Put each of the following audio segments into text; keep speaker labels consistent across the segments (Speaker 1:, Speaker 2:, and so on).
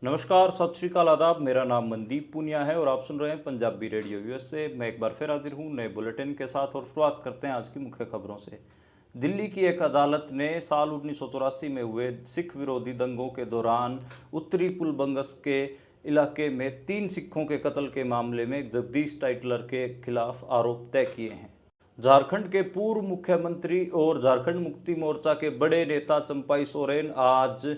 Speaker 1: नमस्कार, सत श्रीकाल, आदाब। मेरा नाम मनदीप पूनिया है और आप सुन रहे हैं पंजाबी रेडियो यूएस से। मैं एक बार फिर हाजिर हूँ नए बुलेटिन के साथ और शुरुआत करते हैं आज की मुख्य खबरों से। दिल्ली की एक अदालत ने साल 1984 में हुए सिख विरोधी दंगों के दौरान उत्तरी पुल बंगस के इलाके में 3 सिखों के कत्ल के मामले में जगदीश टाइटलर के खिलाफ आरोप तय किए हैं। झारखंड के पूर्व मुख्यमंत्री और झारखंड मुक्ति मोर्चा के बड़े नेता चंपाई सोरेन आज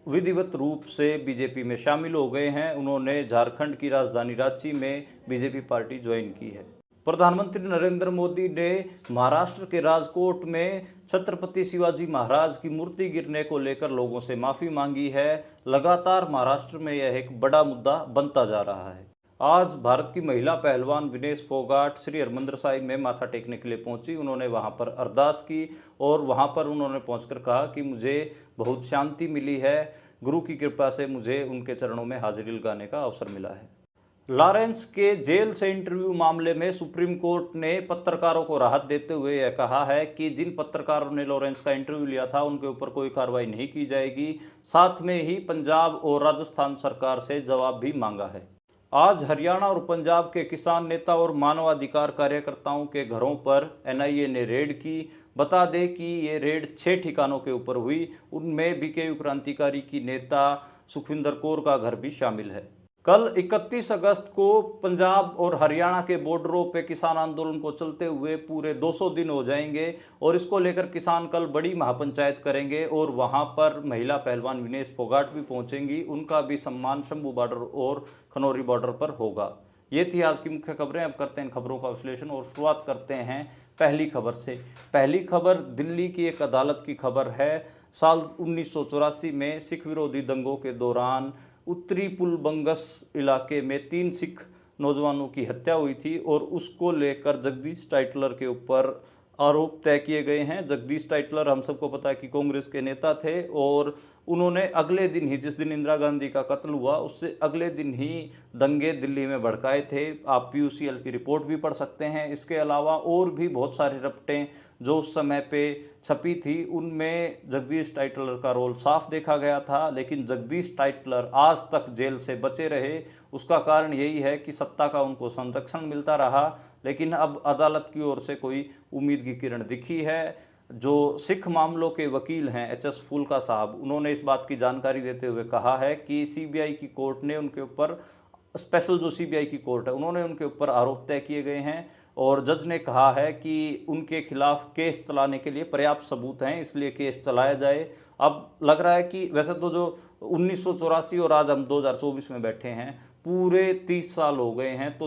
Speaker 1: विधिवत रूप से बीजेपी में शामिल हो गए हैं। उन्होंने झारखंड की राजधानी रांची में बीजेपी पार्टी ज्वाइन की है। प्रधानमंत्री नरेंद्र मोदी ने महाराष्ट्र के राजकोट में छत्रपति शिवाजी महाराज की मूर्ति गिरने को लेकर लोगों से माफ़ी मांगी है। लगातार महाराष्ट्र में यह एक बड़ा मुद्दा बनता जा रहा है। आज भारत की महिला पहलवान विनेश फोगाट श्री हरमंदिर साहिब में माथा टेकने के लिए पहुंची। उन्होंने वहां पर अरदास की और वहां पर उन्होंने पहुंचकर कहा कि मुझे बहुत शांति मिली है, गुरु की कृपा से मुझे उनके चरणों में हाजिरी लगाने का अवसर मिला है। लॉरेंस के जेल से इंटरव्यू मामले में सुप्रीम कोर्ट ने पत्रकारों को राहत देते हुए यह कहा है कि जिन पत्रकारों ने लॉरेंस का इंटरव्यू लिया था उनके ऊपर कोई कार्रवाई नहीं की जाएगी। साथ में ही पंजाब और राजस्थान सरकार से जवाब भी मांगा है। आज हरियाणा और पंजाब के किसान नेता और मानवाधिकार कार्यकर्ताओं के घरों पर एनआईए ने रेड की। बता दें कि ये रेड 6 ठिकानों के ऊपर हुई। उनमें बीकेयू क्रांतिकारी की नेता सुखविंदर कौर का घर भी शामिल है। कल 31 अगस्त को पंजाब और हरियाणा के बॉर्डरों पे किसान आंदोलन को चलते हुए पूरे 200 दिन हो जाएंगे और इसको लेकर किसान कल बड़ी महापंचायत करेंगे और वहां पर महिला पहलवान विनेश फोगाट भी पहुंचेंगी। उनका भी सम्मान शंभू बॉर्डर और खनौरी बॉर्डर पर होगा। ये थी आज की मुख्य खबरें। अब करते हैं खबरों का विश्लेषण और शुरुआत करते हैं पहली खबर से। पहली खबर दिल्ली की एक अदालत की खबर है। साल 1984 में सिख विरोधी दंगों के दौरान उत्तरी पुल बंगस इलाके में 3 सिख नौजवानों की हत्या हुई थी और उसको लेकर जगदीश टाइटलर के ऊपर आरोप तय किए गए हैं। जगदीश टाइटलर हम सबको पता है कि कांग्रेस के नेता थे और उन्होंने अगले दिन ही, जिस दिन इंदिरा गांधी का कत्ल हुआ उससे अगले दिन ही दंगे दिल्ली में भड़काए थे। आप पीयूसीएल की रिपोर्ट भी पढ़ सकते हैं। इसके अलावा और भी बहुत सारी रपटें जो उस समय पे छपी थी उनमें जगदीश टाइटलर का रोल साफ देखा गया था। लेकिन जगदीश टाइटलर आज तक जेल से बचे रहे। उसका कारण यही है कि सत्ता का उनको संरक्षण मिलता रहा। लेकिन अब अदालत की ओर से कोई उम्मीद की किरण दिखी है। जो सिख मामलों के वकील हैं एचएस फूलका साहब, उन्होंने इस बात की जानकारी देते हुए कहा है कि सीबीआई की कोर्ट ने उनके ऊपर, स्पेशल जो सीबीआई की कोर्ट है, उन्होंने उनके ऊपर आरोप तय किए गए हैं और जज ने कहा है कि उनके खिलाफ केस चलाने के लिए पर्याप्त सबूत हैं, इसलिए केस चलाया जाए। अब लग रहा है कि वैसे तो जो 1984 और आज हम 2024 में बैठे हैं, पूरे 30 साल हो गए हैं, तो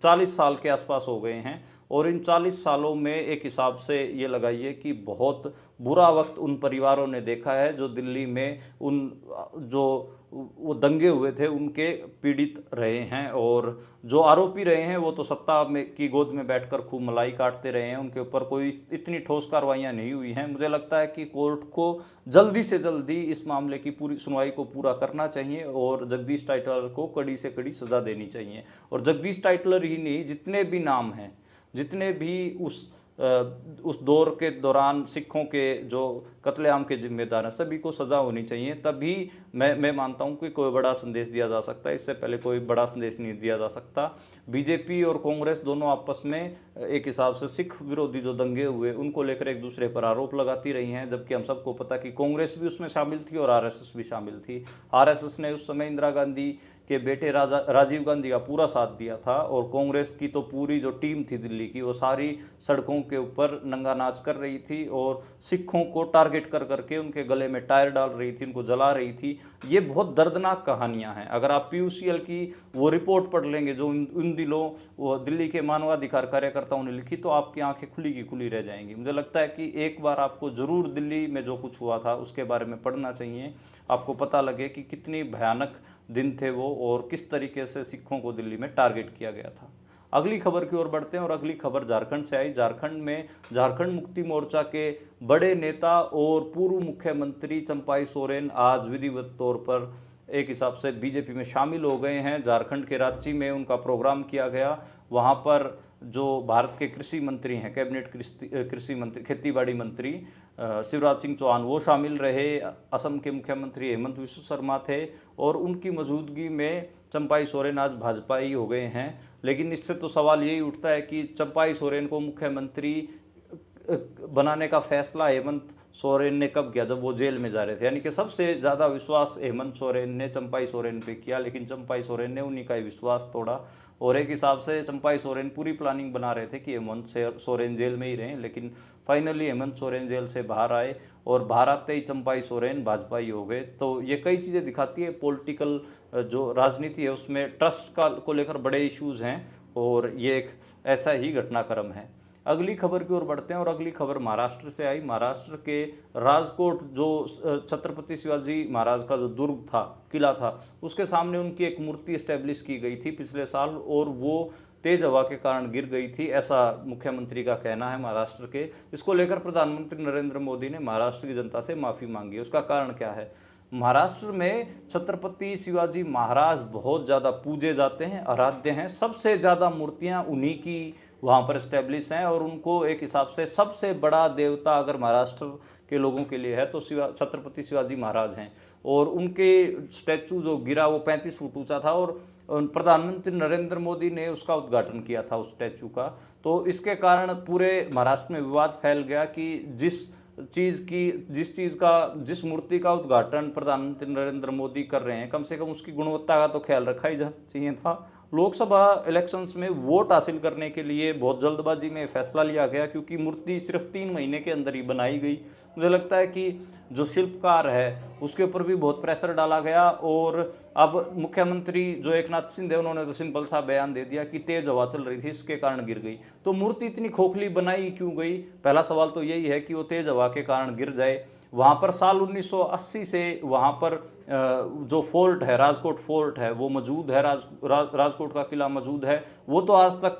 Speaker 1: 40 साल के आसपास हो गए हैं और इन 40 सालों में एक हिसाब से ये लगाइए कि बहुत बुरा वक्त उन परिवारों ने देखा है जो दिल्ली में उन जो वो दंगे हुए थे उनके पीड़ित रहे हैं। और जो आरोपी रहे हैं वो तो सत्ता में की गोद में बैठकर खूब मलाई काटते रहे हैं। उनके ऊपर कोई इतनी ठोस कार्रवाइयाँ नहीं हुई हैं। मुझे लगता है कि कोर्ट को जल्दी से जल्दी इस मामले की पूरी सुनवाई को पूरा करना चाहिए और जगदीश टाइटलर को कड़ी से कड़ी सज़ा देनी चाहिए। और जगदीश टाइटलर ही नहीं, जितने भी नाम हैं, जितने भी उस दौर के दौरान सिखों के जो कत्लेआम के जिम्मेदार हैं, सभी को सज़ा होनी चाहिए। तभी मैं मानता हूं कि कोई बड़ा संदेश दिया जा सकता है। इससे पहले कोई बड़ा संदेश नहीं दिया जा सकता। बीजेपी और कांग्रेस दोनों आपस में एक हिसाब से सिख विरोधी जो दंगे हुए उनको लेकर एक दूसरे पर आरोप लगाती रही हैं, जबकि हम सबको पता कि कांग्रेस भी उसमें शामिल थी और आरएसएस भी शामिल थी। आरएसएस ने उस समय इंदिरा गांधी के बेटे राजीव गांधी का पूरा साथ दिया था और कांग्रेस की तो पूरी जो टीम थी दिल्ली की, वो सारी सड़कों के ऊपर नंगा नाच कर रही थी और सिखों को टारगेट कर करके उनके गले में टायर डाल रही थी, उनको जला रही थी। ये बहुत दर्दनाक कहानियां हैं। अगर आप पीयूसीएल की वो रिपोर्ट पढ़ लेंगे जो उन दिनों वो दिल्ली के मानवाधिकार कार्यकर्ताओं ने लिखी, तो आपकी आंखें खुली की खुली रह जाएंगी। मुझे लगता है कि एक बार आपको जरूर दिल्ली में जो कुछ हुआ था उसके बारे में पढ़ना चाहिए। आपको पता लगे कि कितनी भयानक दिन थे वो और किस तरीके से सिखों को दिल्ली में टारगेट किया गया था। अगली खबर की ओर बढ़ते हैं और अगली खबर झारखंड से आई। झारखंड में झारखंड मुक्ति मोर्चा के बड़े नेता और पूर्व मुख्यमंत्री चंपाई सोरेन आज विधिवत तौर पर एक हिसाब से बीजेपी में शामिल हो गए हैं। झारखंड के रांची में उनका प्रोग्राम किया गया। वहां पर जो भारत के कृषि मंत्री हैं, कैबिनेट कृषि मंत्री, खेतीबाड़ी मंत्री शिवराज सिंह चौहान वो शामिल रहे। असम के मुख्यमंत्री हेमंत विश्व शर्मा थे और उनकी मौजूदगी में चंपाई सोरेन आज भाजपाई हो गए हैं। लेकिन इससे तो सवाल यही उठता है कि चंपाई सोरेन को मुख्यमंत्री बनाने का फैसला हेमंत सोरेन ने कब किया, जब वो जेल में जा रहे थे। यानी कि सबसे ज़्यादा विश्वास हेमंत सोरेन ने चंपाई सोरेन पे किया, लेकिन चंपाई सोरेन ने उन्हीं का ही विश्वास तोड़ा। और एक हिसाब से चंपाई सोरेन पूरी प्लानिंग बना रहे थे कि हेमंत सोरेन जेल में ही रहें, लेकिन फाइनली हेमंत सोरेन जेल से बाहर आए और बाहर आते ही चंपाई सोरेन भाजपाई हो गए। तो ये कई चीज़ें दिखाती है, पॉलिटिकल जो राजनीति है उसमें ट्रस्ट का को लेकर बड़े इश्यूज हैं और ये एक ऐसा ही घटनाक्रम है। अगली खबर की ओर बढ़ते हैं और अगली खबर महाराष्ट्र से आई। महाराष्ट्र के राजकोट जो छत्रपति शिवाजी महाराज का जो दुर्ग था, किला था, उसके सामने उनकी एक मूर्ति स्टैब्लिश की गई थी पिछले साल और वो तेज हवा के कारण गिर गई थी, ऐसा मुख्यमंत्री का कहना है महाराष्ट्र के। इसको लेकर प्रधानमंत्री नरेंद्र मोदी ने महाराष्ट्र की जनता से माफ़ी मांगी। उसका कारण क्या है? महाराष्ट्र में छत्रपति शिवाजी महाराज बहुत ज़्यादा पूजे जाते हैं, आराध्य हैं। सबसे ज़्यादा मूर्तियाँ उन्हीं की वहाँ पर स्टैब्लिश हैं और उनको एक हिसाब से सबसे बड़ा देवता अगर महाराष्ट्र के लोगों के लिए है तो छत्रपति शिवाजी महाराज हैं। और उनके स्टैचू जो गिरा वो 35 फुट ऊंचा था और प्रधानमंत्री नरेंद्र मोदी ने उसका उद्घाटन किया था उस स्टैचू का। तो इसके कारण पूरे महाराष्ट्र में विवाद फैल गया कि जिस मूर्ति का उद्घाटन प्रधानमंत्री नरेंद्र मोदी कर रहे हैं, कम से कम उसकी गुणवत्ता का तो ख्याल रखा ही चाहिए था। लोकसभा इलेक्शंस में वोट हासिल करने के लिए बहुत जल्दबाजी में फैसला लिया गया, क्योंकि मूर्ति सिर्फ 3 महीने के अंदर ही बनाई गई। मुझे लगता है कि जो शिल्पकार है उसके ऊपर भी बहुत प्रेशर डाला गया और अब मुख्यमंत्री जो एकनाथ शिंदे, उन्होंने तो सिंपल सा बयान दे दिया कि तेज हवा चल रही थी इसके कारण गिर गई। तो मूर्ति इतनी खोखली बनाई क्यों गई? पहला सवाल तो यही है कि वो तेज हवा के कारण गिर जाए। वहाँ पर साल 1980 से वहाँ पर जो फोर्ट है, राजकोट फोर्ट है, वो मौजूद है। राजकोट का किला मौजूद है। वो तो आज तक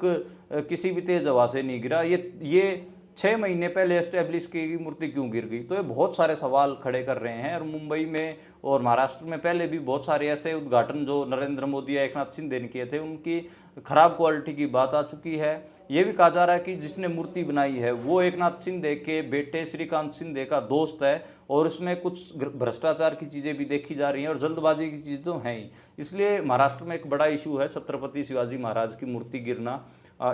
Speaker 1: किसी भी तेज हवा से नहीं गिरा। ये 6 महीने पहले एस्टेब्लिश की गई मूर्ति क्यों गिर गई? तो ये बहुत सारे सवाल खड़े कर रहे हैं। और मुंबई में और महाराष्ट्र में पहले भी बहुत सारे ऐसे उद्घाटन जो नरेंद्र मोदी या एकनाथ शिंदे ने किए थे, उनकी खराब क्वालिटी की बात आ चुकी है। ये भी कहा जा रहा है कि जिसने मूर्ति बनाई है वो एकनाथ शिंदे के बेटे श्रीकांत शिंदे का दोस्त है और इसमें कुछ भ्रष्टाचार की चीज़ें भी देखी जा रही हैं और जल्दबाजी की चीज़ें तो हैं ही। इसलिए महाराष्ट्र में एक बड़ा इशू है छत्रपति शिवाजी महाराज की मूर्ति गिरना।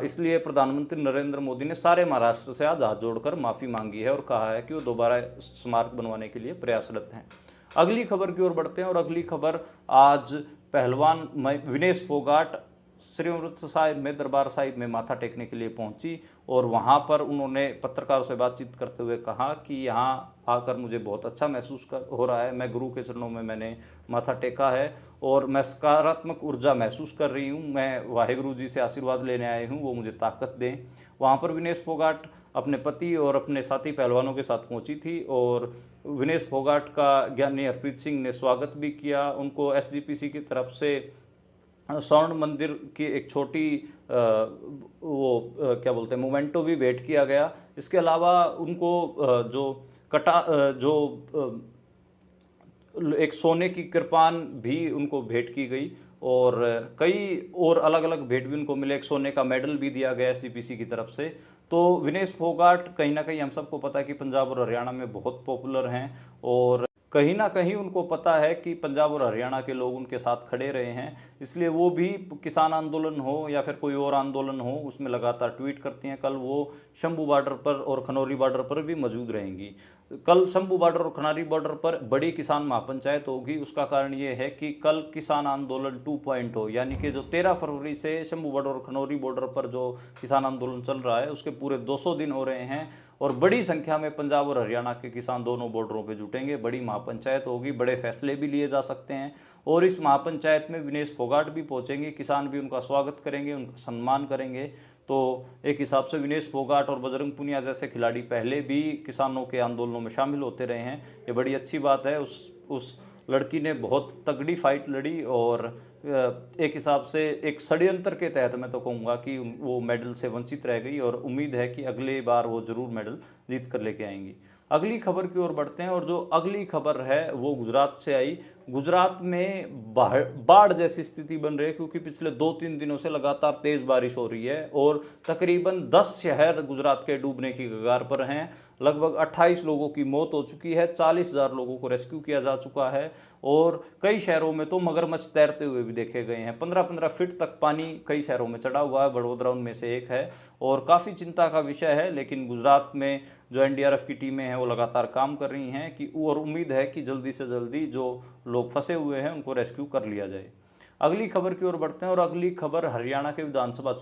Speaker 1: इसलिए प्रधानमंत्री नरेंद्र मोदी ने सारे महाराष्ट्र से आज हाथ जोड़कर माफ़ी मांगी है और कहा है कि वो दोबारा स्मारक बनवाने के लिए प्रयासरत हैं। अगली खबर की ओर बढ़ते हैं और अगली खबर आज पहलवान विनेश फोगाट श्री अमृतसर साहिब में दरबार साहिब में माथा टेकने के लिए पहुंची और वहां पर उन्होंने पत्रकारों से बातचीत करते हुए कहा कि यहाँ आकर मुझे बहुत अच्छा महसूस हो रहा है। मैं गुरु के चरणों में मैंने माथा टेका है और मैं सकारात्मक ऊर्जा महसूस कर रही हूँ। मैं वाहेगुरु जी से आशीर्वाद लेने आई हूँ, वो मुझे ताकत दें। वहाँ पर विनेश फोगाट अपने पति और अपने साथी पहलवानों के साथ पहुँची थी और विनेश फोगाट का ज्ञानी हरप्रीत सिंह ने स्वागत भी किया। उनको SGPC की तरफ से स्वर्ण मंदिर की एक छोटी क्या बोलते हैं मोमेंटो भी भेंट किया गया। इसके अलावा उनको एक सोने की कृपान भी उनको भेंट की गई और कई और अलग अलग भेंट भी उनको मिले। एक सोने का मेडल भी दिया गया SGPC की तरफ से। तो विनेश फोगाट कहीं ना कहीं हम सबको पता है कि पंजाब और हरियाणा में बहुत पॉपुलर हैं और कहीं ना कहीं उनको पता है कि पंजाब और हरियाणा के लोग उनके साथ खड़े रहे हैं। इसलिए वो भी किसान आंदोलन हो या फिर कोई और आंदोलन हो उसमें लगातार ट्वीट करती हैं। कल वो शंभू बॉर्डर पर और खनौरी बॉर्डर पर भी मौजूद रहेंगी। कल शंभू बॉर्डर और खनौरी बॉर्डर पर बड़ी किसान महापंचायत होगी। उसका कारण ये है कि कल किसान आंदोलन 2.0 यानी कि जो 13 फरवरी से शंभू बॉर्डर और खनौरी बॉर्डर पर जो किसान आंदोलन चल रहा है उसके पूरे 200 दिन हो रहे हैं और बड़ी संख्या में पंजाब और हरियाणा के किसान दोनों बॉर्डरों पे जुटेंगे। बड़ी महापंचायत होगी, बड़े फैसले भी लिए जा सकते हैं और इस महापंचायत में विनेश फोगाट भी पहुंचेंगे। किसान भी उनका स्वागत करेंगे, उनका सम्मान करेंगे। तो एक हिसाब से विनेश फोगाट और बजरंग पुनिया जैसे खिलाड़ी पहले भी किसानों के आंदोलनों में शामिल होते रहे हैं। ये बड़ी अच्छी बात है। उस लड़की ने बहुत तगड़ी फाइट लड़ी और एक हिसाब से एक षड्यंत्र के तहत मैं तो कहूँगा कि वो मेडल से वंचित रह गई और उम्मीद है कि अगले बार वो जरूर मेडल जीत कर लेके आएंगी। अगली खबर की ओर बढ़ते हैं और जो अगली खबर है वो गुजरात से आई। गुजरात में बाढ़ जैसी स्थिति बन रही है, क्योंकि पिछले 2-3 दिनों से लगातार तेज बारिश हो रही है और तकरीबन 10 शहर गुजरात के डूबने की कगार पर हैं। लगभग 28 लोगों की मौत हो चुकी है, 40,000 लोगों को रेस्क्यू किया जा चुका है और कई शहरों में तो मगरमच्छ तैरते हुए भी देखे गए हैं। 15-15 फीट तक पानी कई शहरों में चढ़ा हुआ है, बड़ोदरा उनमें से एक है और काफ़ी चिंता का विषय है। लेकिन गुजरात में जो एनडीआरएफ की टीमें हैं वो लगातार काम कर रही हैं कि और उम्मीद है कि जल्दी से जल्दी जो लोग फंसे हुए हैं उनको रेस्क्यू कर लिया जाए। अगली खबर की ओर बढ़ते हैं और अगली खबर हरियाणा के विधानसभा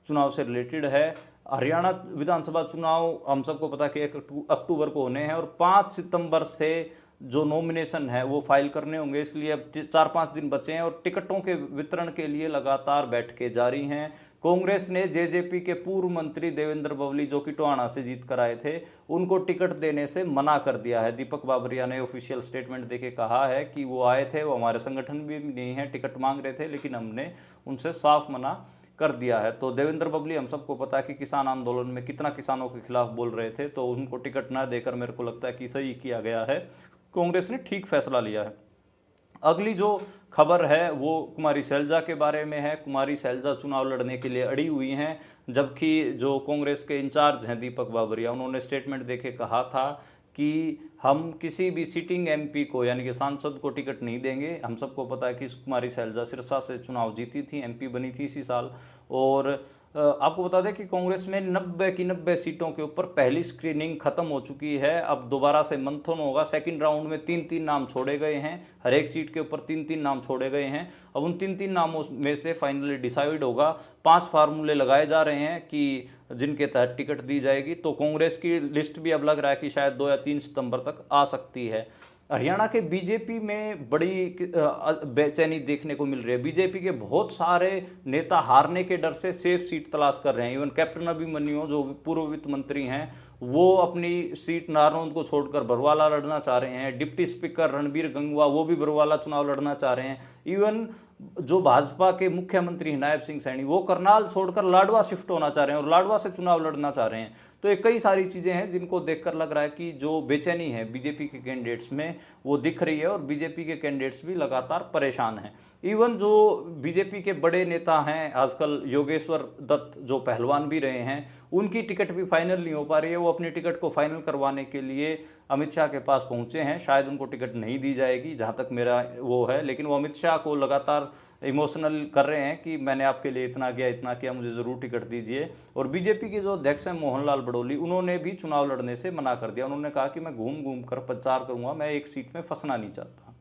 Speaker 1: चुनाव से रिलेटेड है। हरियाणा विधानसभा चुनाव हम सबको पता है कि 1 अक्टूबर को होने हैं और 5 सितंबर से जो नॉमिनेशन है वो फाइल करने होंगे, इसलिए अब 4-5 दिन बचे हैं और टिकटों के वितरण के लिए लगातार बैठकें जारी हैं। कांग्रेस ने जेजेपी के पूर्व मंत्री देवेंद्र बबली, जो कि टोहाना से जीत कर आए थे, उनको टिकट देने से मना कर दिया है। दीपक बाबरिया ने ऑफिशियल स्टेटमेंट देके कहा है कि वो आए थे, वो हमारे संगठन भी नहीं है, टिकट मांग रहे थे, लेकिन हमने उनसे साफ मना कर दिया है। तो देवेंद्र बबली, हम सबको पता है कि किसान आंदोलन में कितना किसानों के खिलाफ बोल रहे थे, तो उनको टिकट ना देकर मेरे को लगता है कि सही किया गया है, कांग्रेस ने ठीक फैसला लिया है। अगली जो खबर है वो कुमारी शैलजा के बारे में है। कुमारी शैलजा चुनाव लड़ने के लिए अड़ी हुई हैं, जबकि जो कांग्रेस के इंचार्ज हैं दीपक बाबरिया, उन्होंने स्टेटमेंट देके कहा था कि हम किसी भी सिटिंग एमपी को, यानी कि सांसद को, टिकट नहीं देंगे। हम सबको पता है कि कुमारी शैलजा सिरसा से चुनाव जीती थी, एमपी बनी थी इसी साल। और आपको बता दें कि कांग्रेस में 90 की 90 सीटों के ऊपर पहली स्क्रीनिंग खत्म हो चुकी है। अब दोबारा से मंथन होगा। सेकंड राउंड में 3-3 नाम छोड़े गए हैं, हर एक सीट के ऊपर 3-3 नाम छोड़े गए हैं। अब उन 3-3 नामों में से फाइनली डिसाइड होगा। 5 फार्मूले लगाए जा रहे हैं कि जिनके तहत टिकट दी जाएगी। तो कांग्रेस की लिस्ट भी अब लग रहा है कि शायद 2 या 3 सितंबर तक आ सकती है। हरियाणा के बीजेपी में बड़ी बेचैनी देखने को मिल रही है। बीजेपी के बहुत सारे नेता हारने के डर से सेफ सीट तलाश कर रहे हैं। इवन कैप्टन अभिमन्यु, जो पूर्व वित्त मंत्री हैं, वो अपनी सीट नारनौंद को छोड़कर बरवाला लड़ना चाह रहे हैं। डिप्टी स्पीकर रणबीर गंगवा, वो भी बरवाला चुनाव लड़ना चाह रहे हैं। इवन जो भाजपा के मुख्यमंत्री नायब सिंह सैनी, वो करनाल छोड़कर लाडवा शिफ्ट होना चाह रहे हैं और लाडवा से चुनाव लड़ना चाह रहे हैं। तो ये कई सारी चीज़ें हैं जिनको देखकर लग रहा है कि जो बेचैनी है बीजेपी के कैंडिडेट्स में वो दिख रही है और बीजेपी के कैंडिडेट्स भी लगातार परेशान हैं। इवन जो बीजेपी के बड़े नेता हैं आजकल, योगेश्वर दत्त जो पहलवान भी रहे हैं, उनकी टिकट भी फाइनल नहीं हो पा रही है। वो अपनी टिकट को फाइनल करवाने के लिए अमित शाह के पास पहुंचे हैं। शायद उनको टिकट नहीं दी जाएगी, जहां तक मेरा वो है, लेकिन वो अमित शाह को लगातार इमोशनल कर रहे हैं कि मैंने आपके लिए इतना किया, इतना किया, मुझे ज़रूर टिकट दीजिए। और बीजेपी के जो अध्यक्ष हैं मोहनलाल बडोली, उन्होंने भी चुनाव लड़ने से मना कर दिया। उन्होंने कहा कि मैं घूम घूम कर प्रचार करूंगा, मैं एक सीट में फंसना नहीं चाहता।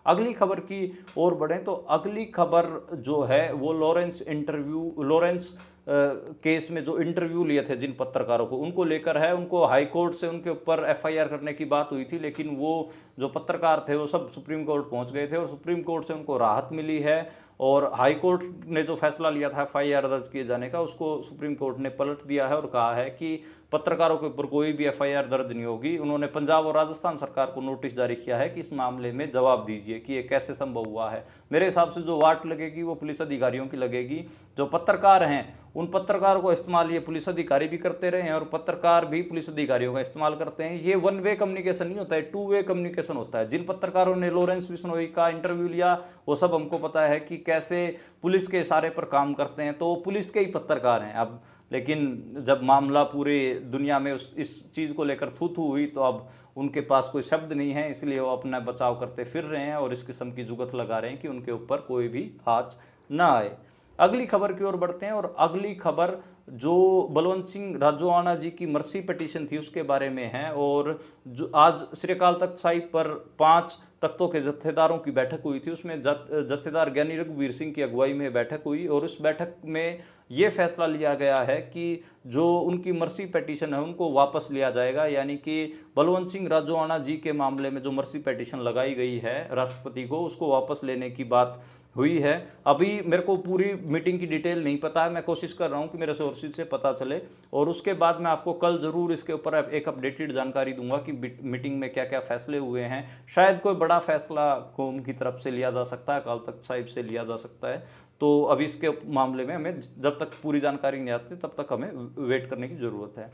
Speaker 1: अगली खबर की ओर बढ़ें तो अगली खबर जो है वो लॉरेंस केस में जो इंटरव्यू लिए थे जिन पत्रकारों को, उनको लेकर है। उनको हाई कोर्ट से उनके ऊपर एफआईआर करने की बात हुई थी, लेकिन वो जो पत्रकार थे वो सब सुप्रीम कोर्ट पहुंच गए थे और सुप्रीम कोर्ट से उनको राहत मिली है। और हाई कोर्ट ने जो फैसला लिया था एफआईआर दर्ज किए जाने का, उसको सुप्रीम कोर्ट ने पलट दिया है और कहा है कि पत्रकारों के ऊपर कोई भी एफआईआर दर्ज नहीं होगी। उन्होंने पंजाब और राजस्थान सरकार को नोटिस जारी किया है कि इस मामले में जवाब दीजिए कि ये कैसे संभव हुआ है। मेरे हिसाब से जो वाट लगेगी वो पुलिस अधिकारियों की लगेगी। जो पत्रकार हैं उन पत्रकारों को इस्तेमाल ये पुलिस अधिकारी भी करते रहे हैं और पत्रकार भी पुलिस अधिकारियों का इस्तेमाल करते हैं। ये 1 वे कम्युनिकेशन नहीं होता है, 2 वे कम्युनिकेशन होता है। जिन पत्रकारों ने लॉरेंस बिश्नोई का इंटरव्यू लिया वो सब हमको पता है कि कैसे पुलिस के इशारे पर काम करते हैं, तो वो पुलिस के ही पत्रकार हैं अब। लेकिन जब मामला पूरे दुनिया में इस चीज़ को लेकर थू थू हुई, तो अब उनके पास कोई शब्द नहीं है, इसलिए वो अपना बचाव करते फिर रहे हैं और इस किस्म की जुगत लगा रहे हैं कि उनके ऊपर कोई भी आँच ना आए। अगली खबर की ओर बढ़ते हैं और अगली खबर जो बलवंत सिंह राजोआना जी की मर्सी पिटीशन थी उसके बारे में है। और जो आज श्री अकाल तख्त साहिब पर 5 तख्तों के जत्थेदारों की बैठक हुई थी, उसमें जत्थेदार ज्ञानी रघुवीर सिंह की अगुवाई में बैठक हुई और उस बैठक में ये फैसला लिया गया है कि जो उनकी मर्सी पिटीशन है उनको वापस लिया जाएगा। यानी कि बलवंत सिंह राजोआना जी के मामले में जो मर्सी पिटीशन लगाई गई है राष्ट्रपति को, उसको वापस लेने की बात हुई है। अभी मेरे को पूरी मीटिंग की डिटेल नहीं पता है, मैं कोशिश कर रहा हूँ कि मेरे सोर्सेज से पता चले और उसके बाद मैं आपको कल ज़रूर इसके ऊपर एक अपडेटेड जानकारी दूंगा कि मीटिंग में क्या क्या फैसले हुए हैं। शायद कोई बड़ा फैसला कौम की तरफ से लिया जा सकता है, अकाल तख्त साहिब से लिया जा सकता है। तो अभी इसके मामले में हमें जब तक पूरी जानकारी नहीं आती तब तक हमें वेट करने की ज़रूरत है।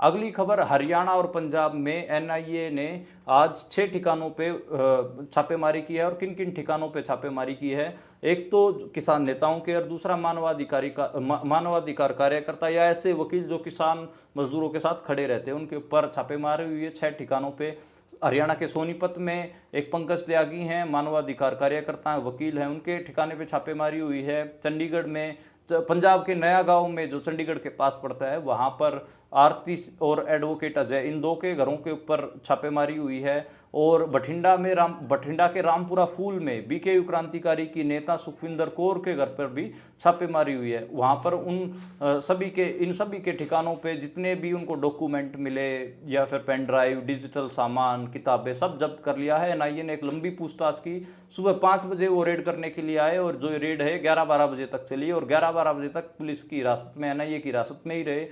Speaker 1: अगली खबर, हरियाणा और पंजाब में एनआईए ने आज 6 ठिकानों पे छापेमारी की है। और किन किन ठिकानों पे छापेमारी की है? एक तो किसान नेताओं के, और दूसरा मानवाधिकार कार्यकर्ता या ऐसे वकील जो किसान मजदूरों के साथ खड़े रहते हैं, उनके ऊपर छापेमारी हुई है 6 ठिकानों पे। हरियाणा के सोनीपत में एक पंकज त्यागी हैं, मानवाधिकार कार्यकर्ता हैं, वकील हैं, उनके ठिकाने पे छापेमारी हुई है। चंडीगढ़ में, पंजाब के नया गांव में जो चंडीगढ़ के पास पड़ता है, वहां पर आरती और एडवोकेट अजय, इन दो के घरों के ऊपर छापेमारी हुई है। और बठिंडा के रामपुरा फूल में बीकेयू क्रांतिकारी की नेता सुखविंदर कौर के घर पर भी छापेमारी हुई है। वहां पर इन सभी के ठिकानों पे जितने भी उनको डॉक्यूमेंट मिले या फिर पेन ड्राइव, डिजिटल सामान, किताबें, सब जब्त कर लिया है। एनआईए ने एक लंबी पूछताछ की। सुबह 5 बजे वो रेड करने के लिए आए और जो रेड है 11-12 बजे तक चली, और 11-12 बजे तक पुलिस की हिरासत में, एनआईए की हिरासत में ही रहे।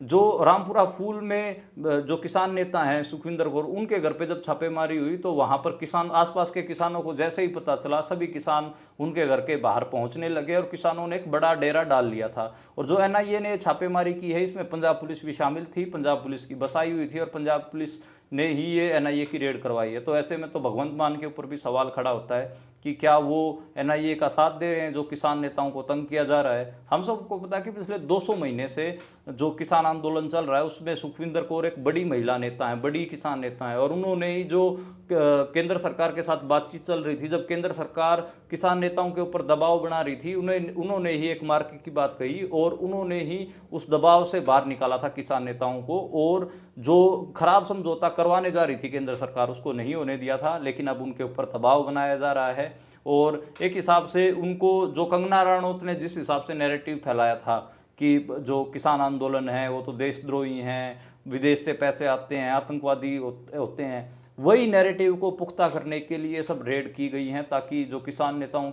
Speaker 1: जो रामपुरा फूल में जो किसान नेता हैं सुखविंदर कौर, उनके घर पे जब छापेमारी हुई तो वहां पर आसपास के किसानों को जैसे ही पता चला, सभी किसान उनके घर के बाहर पहुंचने लगे और किसानों ने एक बड़ा डेरा डाल लिया था। और जो एनआईए ने छापेमारी की है, इसमें पंजाब पुलिस भी शामिल थी, पंजाब पुलिस की बस आई हुई थी, और पंजाब पुलिस ने ही ये एनआईए की रेड करवाई है। तो ऐसे में तो भगवंत मान के ऊपर भी सवाल खड़ा होता है कि क्या वो एनआईए का साथ दे रहे हैं जो किसान नेताओं को तंग किया जा रहा है। हम सबको पता है कि पिछले 200 महीने से जो किसान आंदोलन चल रहा है, उसमें सुखविंदर कौर एक बड़ी महिला नेता है, बड़ी किसान नेता है, और उन्होंने ही जो केंद्र सरकार के साथ बातचीत चल रही थी, जब केंद्र सरकार किसान नेताओं के ऊपर दबाव बना रही थी, उन्होंने ही एक मार्के की बात कही, और उन्होंने ही उस दबाव से बाहर निकाला था किसान नेताओं को। और जो खराब समझौता करवाने जा रही थी केंद्र सरकार, उसको नहीं होने दिया था, लेकिन अब उनके ऊपर दबाव बनाया जा रहा है। और एक हिसाब से उनको, जो कंगना रनौत ने जिस हिसाब से नैरेटिव फैलाया था कि जो किसान आंदोलन है वो तो देशद्रोही हैं, विदेश से पैसे आते हैं, आतंकवादी होते हैं, वही नैरेटिव को पुख्ता करने के लिए सब रेड की गई हैं, ताकि जो किसान नेताओं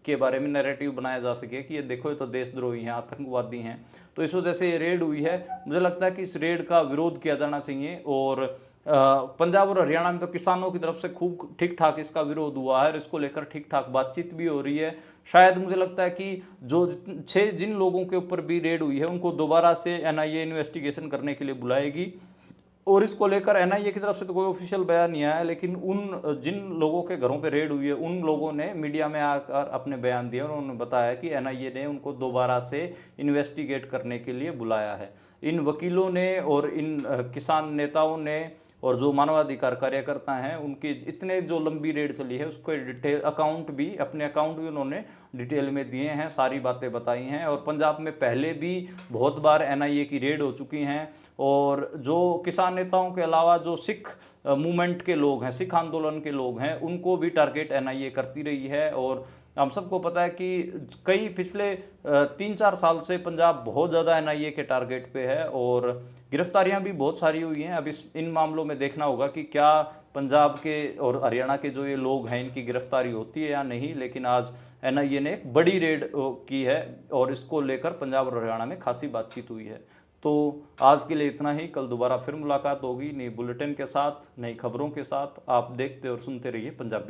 Speaker 1: के बारे में नैरेटिव बनाया जा सके कि ये देखो, ये तो देशद्रोही हैं, आतंकवादी हैं। तो इस वजह से ये रेड हुई है। मुझे लगता है कि इस रेड का विरोध किया जाना चाहिए। और पंजाब और हरियाणा में तो किसानों की तरफ से खूब ठीक ठाक इसका विरोध हुआ है, और इसको लेकर ठीक ठाक बातचीत भी हो रही है। शायद मुझे लगता है कि जिन लोगों के ऊपर भी रेड हुई है, उनको दोबारा से एनआईए इन्वेस्टिगेशन करने के लिए बुलाएगी। और इसको लेकर एनआईए की तरफ से तो कोई ऑफिशियल बयान नहीं आया, लेकिन जिन लोगों के घरों पे रेड हुई है, उन लोगों ने मीडिया में आकर अपने बयान दिए, और उन्होंने बताया कि एनआईए ने उनको दोबारा से इन्वेस्टिगेट करने के लिए बुलाया है। इन वकीलों ने और इन किसान नेताओं ने और जो मानवाधिकार कार्यकर्ता हैं, उनकी इतने जो लंबी रेड चली है, उसके डिटेल अपने अकाउंट भी उन्होंने डिटेल में दिए हैं, सारी बातें बताई हैं। और पंजाब में पहले भी बहुत बार एनआईए की रेड हो चुकी हैं। और जो किसान नेताओं के अलावा जो सिख मूवमेंट के लोग हैं, सिख आंदोलन के लोग हैं, उनको भी टारगेट एनआईए करती रही है। और हम सबको पता है कि कई पिछले 3-4 साल से पंजाब बहुत ज़्यादा एनआईए के टारगेट पे है, और गिरफ्तारियां भी बहुत सारी हुई हैं। अब इन मामलों में देखना होगा कि क्या पंजाब के और हरियाणा के जो ये लोग हैं, इनकी गिरफ्तारी होती है या नहीं। लेकिन आज एनआईए ने एक बड़ी रेड की है, और इसको लेकर पंजाब और हरियाणा में खासी बातचीत हुई है। तो आज के लिए इतना ही। कल दोबारा फिर मुलाकात होगी नई बुलेटिन के साथ, नई खबरों के साथ। आप देखते और सुनते रहिए पंजाबी।